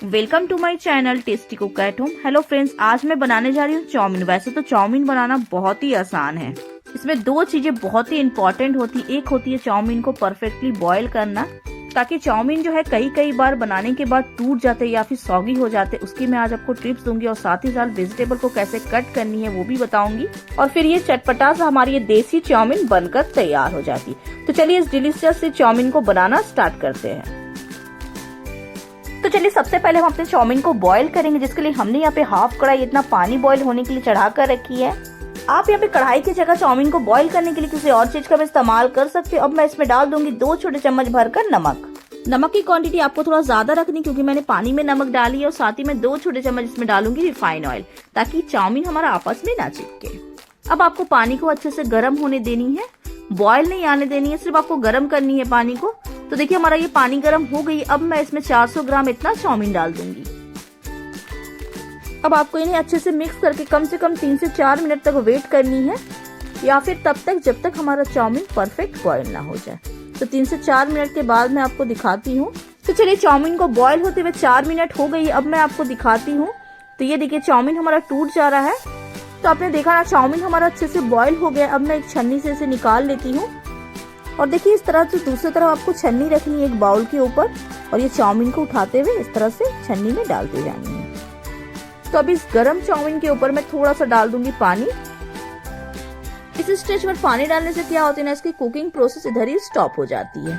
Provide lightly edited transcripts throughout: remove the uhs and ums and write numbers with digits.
Welcome to my channel tasty cook at home. Hello friends, आज मैं बनाने जा रही हूँ चाउमीन। वैसे तो चाउमीन बनाना बहुत ही आसान है। इसमें दो चीजें बहुत ही इंपॉर्टेंट होती है। एक होती है चाउमीन को परफेक्टली बॉईल करना, ताकि चाउमीन जो है कई बार बनाने के बाद टूट जाते या फिर सॉगी हो जाते। उसकी मैं आज आपको टिप्स दूंगी और साथ ही साथ वेजिटेबल को कैसे कट करनी है वो भी बताऊंगी। और फिर ये चटपटा सा हमारी ये देसी चाउमीन बनकर तैयार हो जाती। तो चलिए इस डिलीशियस सी चाउमीन को बनाना स्टार्ट करते हैं। तो चलिए सबसे पहले हम अपने चाउमीन को बॉईल करेंगे, जिसके लिए हमने यहाँ पे हाफ कढ़ाई इतना पानी बॉईल होने के लिए चढ़ा कर रखी है। आप यहाँ पे कढ़ाई की जगह चाउमीन को बॉईल करने के लिए किसी और चीज का भी इस्तेमाल कर सकते हो। अब मैं इसमें डाल दूंगी 2 छोटे चम्मच भरकर नमक। नमक की क्वांटिटी आपको थोड़ा ज्यादा रखनी, क्योंकि मैंने पानी में नमक डाली है। और साथ ही मैं 2 छोटे चम्मच इसमें डालूंगी रिफाइन ऑयल, ताकि चाउमीन हमारा आपस में ना चिपके। अब आपको पानी को अच्छे से गर्म होने देनी है, बॉयल नहीं आने देनी है, सिर्फ आपको गर्म करनी है पानी को। तो देखिए हमारा ये पानी गर्म हो गई। अब मैं इसमें 400 ग्राम इतना चाउमीन डाल दूंगी। अब आपको इन्हें अच्छे से मिक्स करके कम से कम 3 से 4 मिनट तक वेट करनी है, या फिर तब तक जब तक हमारा चाउमीन परफेक्ट बॉयल ना हो जाए। तो 3 से 4 मिनट के बाद मैं आपको दिखाती हूँ। तो चलिए चाउमीन को बॉयल होते हुए 4 मिनट हो गई। अब मैं आपको दिखाती हूँ। तो ये देखिए चाउमीन हमारा टूट जा रहा है। तो आपने देखा ना, चाउमीन हमारा अच्छे से बॉयल हो गया। अब मैं एक छन्नी से इसे निकाल लेती हूँ। और देखिए इस तरह से दूसरी तरफ आपको छन्नी रखनी है एक बाउल के ऊपर, और ये चाउमीन को उठाते हुए इस तरह से छन्नी में डालते जानी है। तो अब इस गरम चाउमीन के ऊपर मैं थोड़ा सा डाल दूंगी पानी। इस स्टेज पर पानी डालने से क्या होता है ना, इसकी कुकिंग प्रोसेस इधर ही स्टॉप हो जाती है।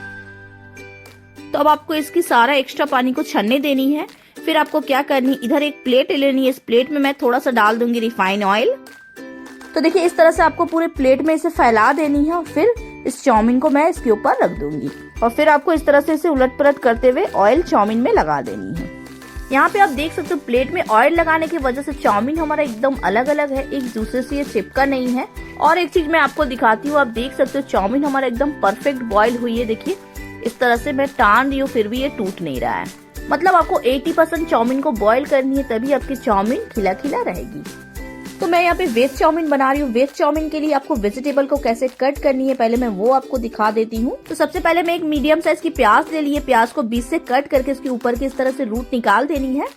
तो अब आपको इसकी सारा एक्स्ट्रा पानी को छन्ने देनी है। फिर आपको क्या करनी, इधर एक प्लेट लेनी है। इस प्लेट में मैं थोड़ा सा डाल दूंगी रिफाइन ऑयल। तो देखिए इस तरह से आपको पूरे प्लेट में इसे फैला देनी है, और फिर इस चाउमीन को मैं इसके ऊपर रख दूंगी। और फिर आपको इस तरह से इसे उलट पलट करते हुए ऑयल चाउमीन में लगा देनी है। यहाँ पे आप देख सकते हो प्लेट में ऑयल लगाने की वजह से चाउमीन हमारा एकदम अलग अलग है, एक दूसरे से ये चिपका नहीं है। और एक चीज मैं आपको दिखाती हूँ, आप देख सकते हो चाउमीन हमारा एकदम परफेक्ट बॉयल हुई है। देखिए इस तरह से मैं टान रही हूँ, फिर भी ये टूट नहीं रहा है। मतलब आपको 80% चाउमीन को बॉयल करनी है, तभी आपकी चाउमीन खिला खिला रहेगी। तो मैं यहाँ पे वेज चाउमीन बना रही हूँ। वेज चाउमीन के लिए आपको वेजिटेबल को कैसे कट करनी है पहले मैं वो आपको दिखा देती हूँ। तो सबसे पहले मैं एक मीडियम साइज की प्याज ले ली है। प्याज को बीच से कट करके इसके ऊपर की इस तरह से रूट निकाल देनी है।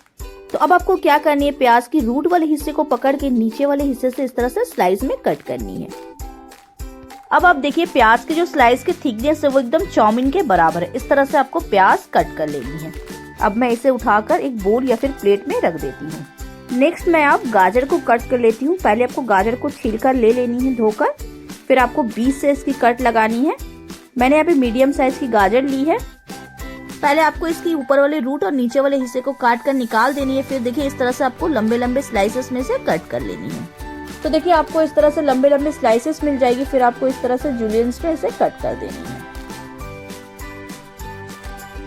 तो अब आपको क्या करनी है, प्याज की रूट वाले हिस्से को पकड़ के नीचे वाले हिस्से से इस तरह से स्लाइस में कट करनी है। अब आप देखिए प्याज के जो स्लाइस की थिकनेस है वो एकदम चाउमीन के बराबर है। इस तरह से आपको प्याज कट कर लेनी है। अब मैं इसे उठाकर एक बोल या फिर प्लेट में रख देती हूँ। नेक्स्ट मैं अब गाजर को कट कर लेती हूँ। पहले आपको गाजर को छीलकर ले लेनी है धोकर, फिर आपको बीच से इसकी कट लगानी है। मैंने यहाँ पे मीडियम साइज की गाजर ली है। पहले आपको इसकी ऊपर वाले रूट और नीचे वाले हिस्से को काट कर निकाल देनी है। फिर देखिए इस तरह से आपको लंबे लंबे स्लाइसेस में से कट कर लेनी है। तो देखिए आपको इस तरह से लंबे लंबे स्लाइसेस मिल जाएगी। फिर आपको इस तरह से जूलियंस में इसे कट कर देनी है।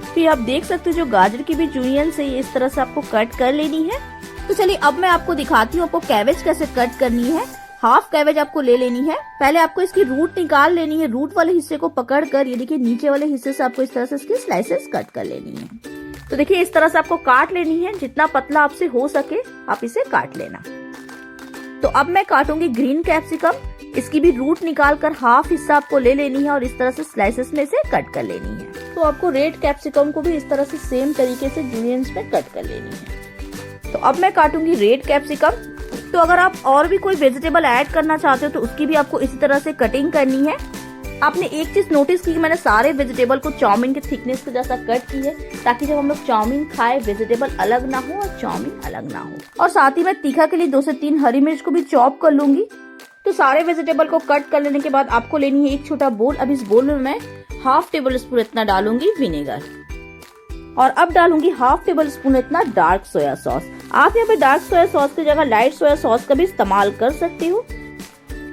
फिर आप देख सकते हो जो गाजर की भी जूलियंस है इस तरह से आपको कट कर लेनी है। तो चलिए अब मैं आपको दिखाती हूँ आपको कैबेज कैसे कट करनी है। हाफ कैबेज आपको ले लेनी है। पहले आपको इसकी रूट निकाल लेनी है। रूट वाले हिस्से को पकड़ कर ये देखिए नीचे वाले हिस्से से आपको इस तरह से इसकी स्लाइसेस कट कर लेनी है। तो देखिए इस तरह से आपको काट लेनी है। जितना पतला आपसे हो सके आप इसे काट लेना। तो अब मैं काटूंगी ग्रीन कैप्सिकम। इसकी भी रूट निकाल कर हाफ हिस्सा आपको ले लेनी है और इस तरह से स्लाइसेस में से कट कर लेनी है। तो आपको रेड कैप्सिकम को भी इस तरह से सेम तरीके से जूलियंस में कट कर लेनी है। तो अब मैं काटूंगी रेड कैप्सिकम। तो अगर आप और भी कोई वेजिटेबल ऐड करना चाहते हो तो उसकी भी आपको इसी तरह से कटिंग करनी है। आपने एक चीज नोटिस की, मैंने सारे वेजिटेबल को चाउमीन के थिकनेस के जैसा कट की है, ताकि जब हम लोग चाउमीन खाए वेजिटेबल अलग ना हो और चाउमीन अलग ना हो। और साथ ही मैं तीखा के लिए 2 से 3 हरी मिर्च को भी चॉप कर लूंगी। तो सारे वेजिटेबल को कट कर लेने के बाद आपको लेनी है एक छोटा बोल। अब इस बोल में मैं हाफ टेबल स्पून इतना डालूंगी विनेगर, और अब डालूंगी हाफ टेबल स्पून इतना डार्क सोया सॉस। आप यहाँ पे डार्क सोया सॉस की जगह लाइट सोया सॉस का भी इस्तेमाल कर सकती हो।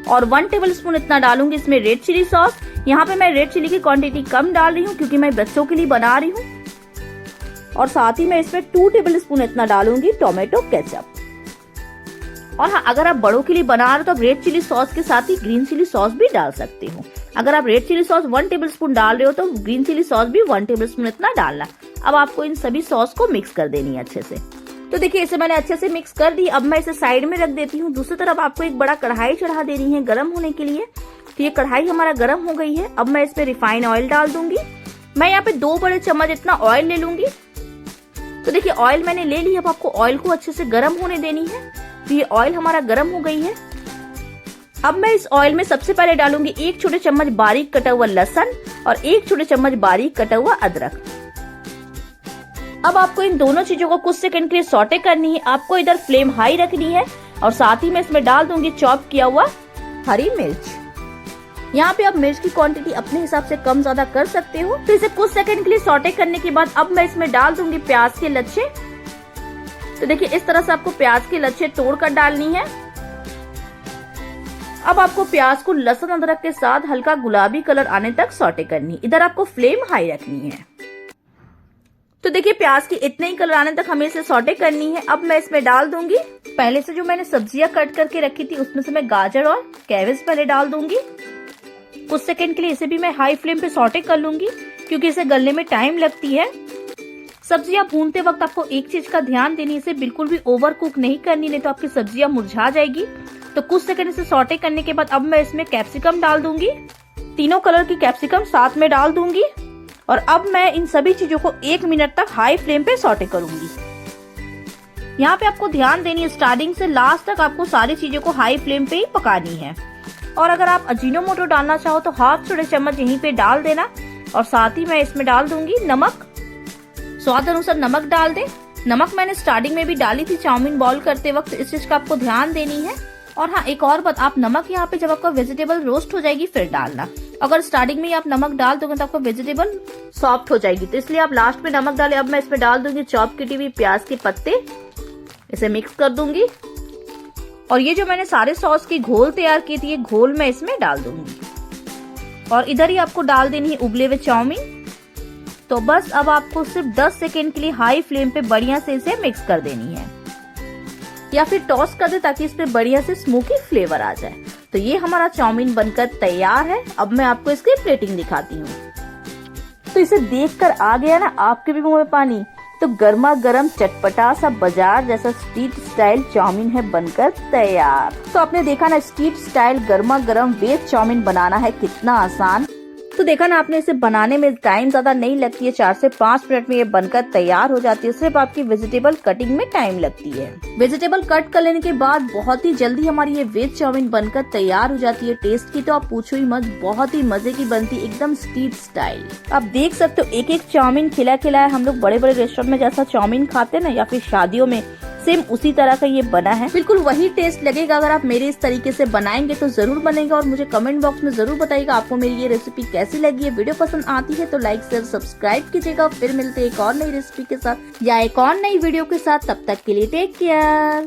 और 1 टेबल स्पून इतना डालूंगी इसमें रेड चिली सॉस। यहाँ पे मैं रेड चिली की क्वांटिटी कम डाल रही हूँ, क्योंकि मैं बच्चों के लिए बना रही हूँ। और साथ ही मैं इसमें 2 टेबल स्पून इतना डालूंगी टोमेटो केचप। और हाँ, अगर आप बड़ों के लिए बना रहे हो तो आप रेड चिली सॉस के साथ ही ग्रीन चिली सॉस भी डाल सकते हो। अगर आप red chilli sauce 1 tablespoon डाल रहे हो तो ग्रीन चिली सॉस भी 1 टेबल स्पून इतना डालना। अब आपको इन सभी सॉस को मिक्स कर देनी है अच्छे से। तो देखिए इसे मैंने अच्छे से मिक्स कर दी। अब मैं इसे साइड में रख देती हूँ। दूसरी तरफ आपको एक बड़ा कढ़ाई चढ़ा देनी है गर्म होने के लिए। तो ये कढ़ाई हमारा गर्म हो गई है। अब मैं इसमें रिफाइन ऑयल डाल दूंगी। मैं यहाँ पे 2 बड़े चम्मच इतना ऑयल ले लूंगी। तो देखिए ऑयल मैंने ले ली, अब आपको ऑयल को अच्छे से गर्म होने देनी है। तो ये ऑयल हमारा गर्म हो गई है। अब मैं इस ऑयल में सबसे पहले डालूंगी 1 छोटे चम्मच बारीक कटा हुआ लहसुन और 1 छोटे चम्मच बारीक कटा हुआ अदरक। अब आपको इन दोनों चीजों को कुछ सेकंड के लिए सौटे करनी है। आपको इधर फ्लेम हाई रखनी है और साथ ही मैं इसमें डाल दूंगी चॉप किया हुआ हरी मिर्च। यहाँ पे आप मिर्च की क्वांटिटी अपने हिसाब से कम ज्यादा कर सकते हो। तो इसे कुछ सेकंड के लिए सौटे करने के बाद अब मैं इसमें डाल दूंगी प्याज के लच्छे। तो देखिए इस तरह से आपको प्याज के लच्छे तोड़कर डालनी है। अब आपको प्याज को लहसुन अदरक के साथ हल्का गुलाबी कलर आने तक सौटे करनी है। इधर आपको फ्लेम हाई रखनी है। तो देखिए प्याज की इतने ही कलर आने तक हमें इसे सौटे करनी है। अब मैं इसमें डाल दूंगी पहले से जो मैंने सब्जियां कट करके रखी थी, उसमें से मैं गाजर और कैबेज पहले डाल दूंगी। कुछ सेकंड के लिए इसे भी मैं हाई फ्लेम पे सौटे कर लूंगी क्योंकि इसे गलने में टाइम लगती है। सब्जियां भूनते वक्त आपको एक चीज का ध्यान देनी, इसे बिल्कुल भी ओवर कुक नहीं करनी, नहीं तो आपकी सब्जियां मुरझा जाएगी। तो कुछ सेकंड इसे सौटे करने के बाद अब मैं इसमें कैप्सिकम डाल दूंगी। तीनों कलर की कैप्सिकम साथ में डाल दूंगी और अब मैं इन सभी चीजों को 1 मिनट तक हाई फ्लेम पे सौटे करूंगी। यहाँ पे आपको ध्यान देनी है, स्टार्टिंग से लास्ट तक आपको सारी चीजों को हाई फ्लेम पे ही पकानी है। और अगर आप अजीनोमोटो डालना चाहो तो 1/2 छोटे चम्मच यहीं पे डाल देना। और साथ ही मैं इसमें डाल दूंगी नमक, स्वाद अनुसार नमक डाल दे। नमक मैंने स्टार्टिंग में भी डाली थी चाउमीन बॉईल करते वक्त, इस चीज का आपको ध्यान देनी है। और हाँ एक और बात, आप नमक यहाँ पे जब आपका वेजिटेबल रोस्ट हो जाएगी फिर डालना। अगर स्टार्टिंग में ही आप नमक डाल दोगे तो आपका वेजिटेबल सॉफ्ट हो जाएगी, तो इसलिए आप लास्ट में नमक डालें। अब मैं इसमें डाल दूंगी चॉप की हुई प्याज के पत्ते, इसे मिक्स कर दूंगी। और ये जो मैंने सारे सॉस की घोल तैयार की थी, ये घोल मैं इसमें डाल दूंगी। और इधर ही आपको डाल देनी है उबले हुए चाउमीन। तो बस अब आपको सिर्फ 10 सेकेंड के लिए हाई फ्लेम पे बढ़िया से इसे मिक्स कर देनी है, या फिर टॉस कर दे ताकि इस पे बढ़िया से स्मोकी फ्लेवर आ जाए। तो ये हमारा चाउमीन बनकर तैयार है। अब मैं आपको इसकी प्लेटिंग दिखाती हूँ। तो इसे देखकर आ गया ना आपके भी मुंह में पानी। तो गर्मा गर्म चटपटा सा बाजार जैसा स्ट्रीट स्टाइल चाउमीन है बनकर तैयार। तो आपने देखा ना स्ट्रीट स्टाइल गर्मा गर्म वेज चाउमीन बनाना है कितना आसान। तो देखा ना आपने, इसे बनाने में टाइम ज्यादा नहीं लगती है, 4 से 5 मिनट में ये बनकर तैयार हो जाती है। सिर्फ आपकी वेजिटेबल कटिंग में टाइम लगती है। वेजिटेबल कट कर लेने के बाद बहुत ही जल्दी हमारी ये वेज चाउमीन बनकर तैयार हो जाती है। टेस्ट की तो आप पूछो ही मत, बहुत ही मजे की बनती है, एकदम स्ट्रीट स्टाइल। आप देख सकते हो एक एक चाउमीन खिला खिलाया हम लोग बड़े बड़े रेस्टोरेंट में जैसा चाउमीन खाते हैं ना, या फिर शादियों में, सेम उसी तरह का ये बना है। बिल्कुल वही टेस्ट लगेगा। अगर आप मेरे इस तरीके से बनाएंगे तो जरूर बनेगा। और मुझे कमेंट बॉक्स में जरूर बताइएगा आपको मेरी ये रेसिपी कैसी लगी है। वीडियो पसंद आती है तो लाइक शेयर सब्सक्राइब कीजिएगा। फिर मिलते हैं एक और नई रेसिपी के साथ या एक और नई वीडियो के साथ। तब तक के लिए टेक केयर।